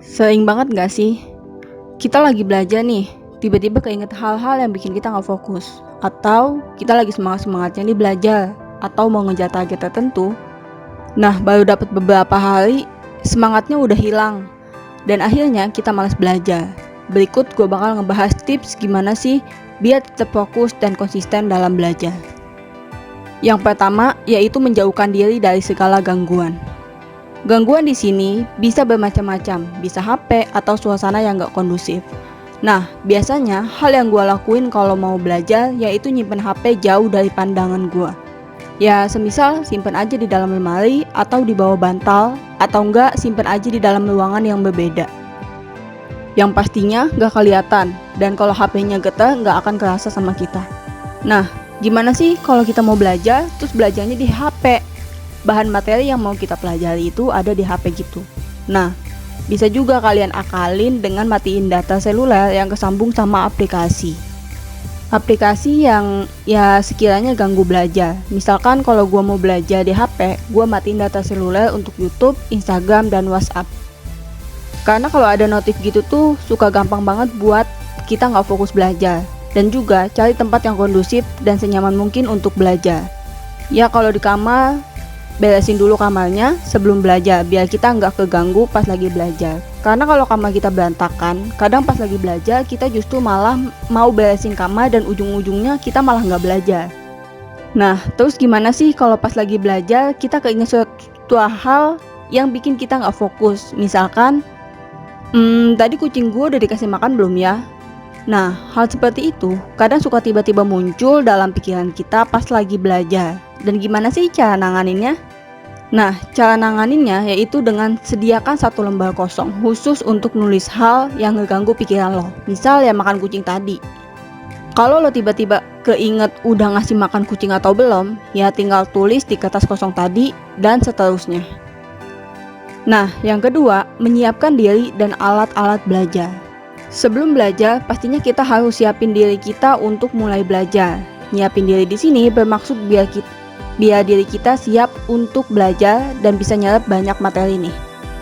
Sering banget gak sih? Kita lagi belajar nih, tiba-tiba keinget hal-hal yang bikin kita gak fokus. Atau kita lagi semangat-semangatnya nih belajar, atau mau ngejar target tertentu. Nah, baru dapat beberapa hari, semangatnya udah hilang. Dan akhirnya kita malas belajar. Berikut gue bakal ngebahas tips gimana sih biar tetap fokus dan konsisten dalam belajar. Yang pertama, yaitu menjauhkan diri dari segala gangguan. Gangguan di sini bisa bermacam-macam, bisa HP atau suasana yang gak kondusif. Nah, biasanya hal yang gue lakuin kalau mau belajar yaitu nyimpen HP jauh dari pandangan gue. Ya, semisal simpen aja di dalam lemari atau di bawah bantal, atau enggak simpen aja di dalam ruangan yang berbeda. Yang pastinya gak kelihatan, dan kalau HP-nya getar gak akan kerasa sama kita. Nah, gimana sih kalau kita mau belajar, terus belajarnya di HP? Bahan materi yang mau kita pelajari itu ada di HP gitu. Nah, bisa juga kalian akalin dengan matiin data seluler yang kesambung sama aplikasi. Aplikasi yang ya sekiranya ganggu belajar. Misalkan kalau gua mau belajar di HP, gua matiin data seluler untuk YouTube, Instagram, dan WhatsApp. Karena kalau ada notif gitu tuh suka gampang banget buat kita nggak fokus belajar. Dan juga cari tempat yang kondusif dan senyaman mungkin untuk belajar. Ya kalau di kamar, beresin dulu kamarnya sebelum belajar biar kita nggak keganggu pas lagi belajar. Karena kalau kamar kita berantakan, kadang pas lagi belajar kita justru malah mau beresin kamar dan ujung-ujungnya kita malah nggak belajar. Nah, terus gimana sih kalau pas lagi belajar kita keinget suatu hal yang bikin kita nggak fokus? Misalkan, tadi kucing gue udah dikasih makan belum ya? Nah, hal seperti itu kadang suka tiba-tiba muncul dalam pikiran kita pas lagi belajar. Dan gimana sih cara nanganinnya? Nah, cara nanganinnya yaitu dengan sediakan satu lembar kosong khusus untuk nulis hal yang ngeganggu pikiran lo. Misal ya makan kucing tadi. Kalau lo tiba-tiba keinget udah ngasih makan kucing atau belum, ya tinggal tulis di kertas kosong tadi dan seterusnya. Nah, yang kedua, menyiapkan diri dan alat-alat belajar. Sebelum belajar, pastinya kita harus siapin diri kita untuk mulai belajar. Nyiapin diri di sini bermaksud biar diri kita siap untuk belajar dan bisa nyerap banyak materi nih.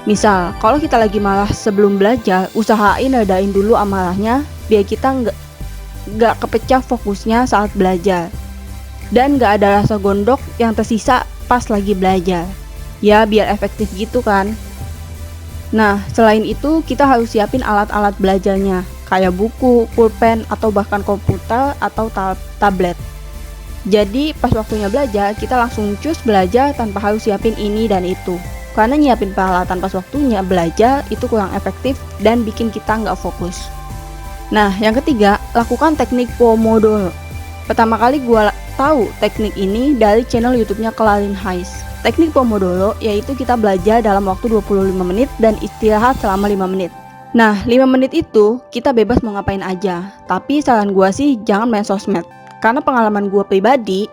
Misal, kalau kita lagi malas sebelum belajar, usahain redain dulu amarahnya biar kita nggak kepecah fokusnya saat belajar. Dan nggak ada rasa gondok yang tersisa pas lagi belajar. Ya, biar efektif gitu kan. Nah, selain itu kita harus siapin alat-alat belajarnya, kayak buku, pulpen, atau bahkan komputer atau tablet. Jadi pas waktunya belajar, kita langsung cus belajar tanpa harus siapin ini dan itu. Karena nyiapin peralatan pas waktunya belajar itu kurang efektif dan bikin kita nggak fokus. Nah, yang ketiga, lakukan teknik Pomodoro. Pertama kali gue tahu teknik ini dari channel YouTube-nya Clarin Heiss. Teknik Pomodoro yaitu kita belajar dalam waktu 25 menit dan istirahat selama 5 menit. Nah, 5 menit itu kita bebas mau ngapain aja. Tapi saran gue sih jangan main sosmed. Karena pengalaman gue pribadi,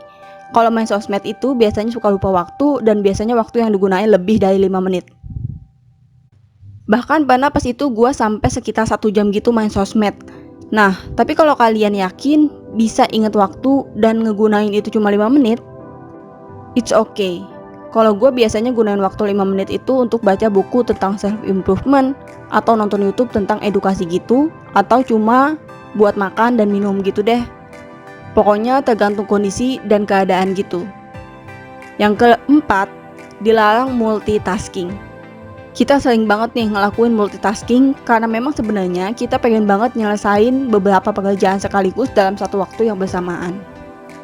kalau main sosmed itu biasanya suka lupa waktu dan biasanya waktu yang digunain lebih dari 5 menit. Bahkan pernah pas itu gue sampai sekitar 1 jam gitu main sosmed. Nah, tapi kalau kalian yakin bisa inget waktu dan ngegunain itu cuma 5 menit, it's okay. Kalau gue biasanya gunain waktu 5 menit itu untuk baca buku tentang self-improvement, atau nonton YouTube tentang edukasi gitu, atau cuma buat makan dan minum gitu deh. Pokoknya tergantung kondisi dan keadaan gitu. Yang keempat, dilarang multitasking. Kita sering banget nih ngelakuin multitasking karena memang sebenarnya kita pengen banget nyelesain beberapa pekerjaan sekaligus dalam satu waktu yang bersamaan.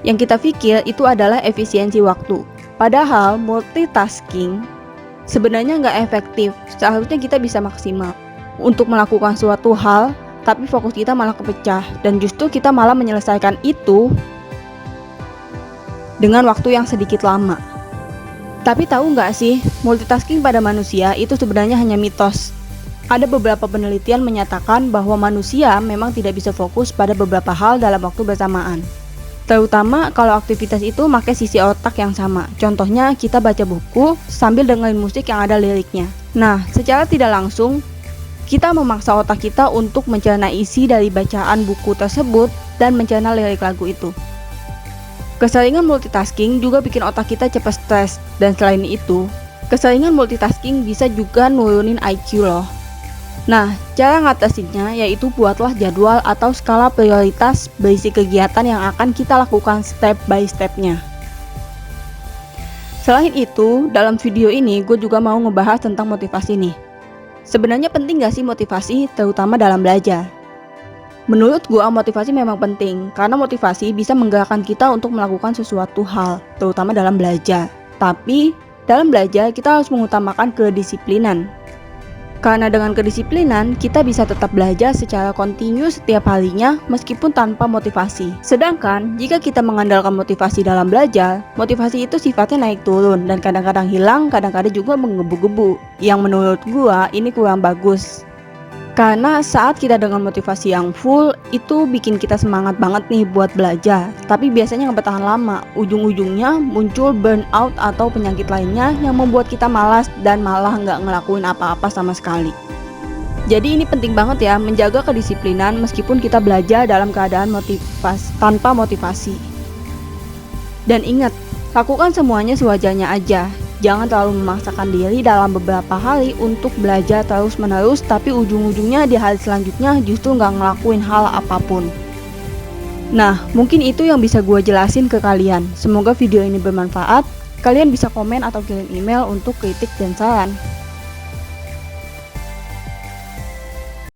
Yang kita pikir itu adalah efisiensi waktu. Padahal multitasking sebenarnya nggak efektif. Seharusnya kita bisa maksimal untuk melakukan suatu hal, tapi fokus kita malah kepecah dan justru kita malah menyelesaikan itu dengan waktu yang sedikit lama. Tapi tahu nggak sih, multitasking pada manusia itu sebenarnya hanya mitos. Ada beberapa penelitian menyatakan bahwa manusia memang tidak bisa fokus pada beberapa hal dalam waktu bersamaan. Terutama kalau aktivitas itu pakai sisi otak yang sama. Contohnya kita baca buku sambil dengerin musik yang ada liriknya. Nah, secara tidak langsung kita memaksa otak kita untuk mencerna isi dari bacaan buku tersebut dan mencerna lirik lagu itu. Keseringan multitasking juga bikin otak kita cepat stres. Dan selain itu, keseringan multitasking bisa juga nurunin IQ loh. Nah, cara ngatasinnya yaitu buatlah jadwal atau skala prioritas berisi kegiatan yang akan kita lakukan step by stepnya. Selain itu, dalam video ini gue juga mau ngebahas tentang motivasi nih. Sebenarnya penting gak sih motivasi, terutama dalam belajar? Menurut gue motivasi memang penting, karena motivasi bisa menggerakkan kita untuk melakukan sesuatu hal, terutama dalam belajar. Tapi, dalam belajar kita harus mengutamakan kedisiplinan. Karena dengan kedisiplinan, kita bisa tetap belajar secara kontinu setiap harinya meskipun tanpa motivasi. Sedangkan, jika kita mengandalkan motivasi dalam belajar, motivasi itu sifatnya naik turun dan kadang-kadang hilang, kadang-kadang juga menggebu-gebu. Yang menurut gua ini kurang bagus. Karena saat kita dengan motivasi yang full, itu bikin kita semangat banget nih buat belajar. Tapi biasanya nggak bertahan lama, ujung-ujungnya muncul burnout atau penyakit lainnya yang membuat kita malas dan malah nggak ngelakuin apa-apa sama sekali. Jadi ini penting banget ya, menjaga kedisiplinan meskipun kita belajar dalam keadaan tanpa motivasi. Dan ingat, lakukan semuanya sewajarnya aja. Jangan terlalu memaksakan diri dalam beberapa hari untuk belajar terus-menerus, tapi ujung-ujungnya di hari selanjutnya justru nggak ngelakuin hal apapun. Nah, mungkin itu yang bisa gue jelasin ke kalian. Semoga video ini bermanfaat. Kalian bisa komen atau kirim email untuk kritik dan saran.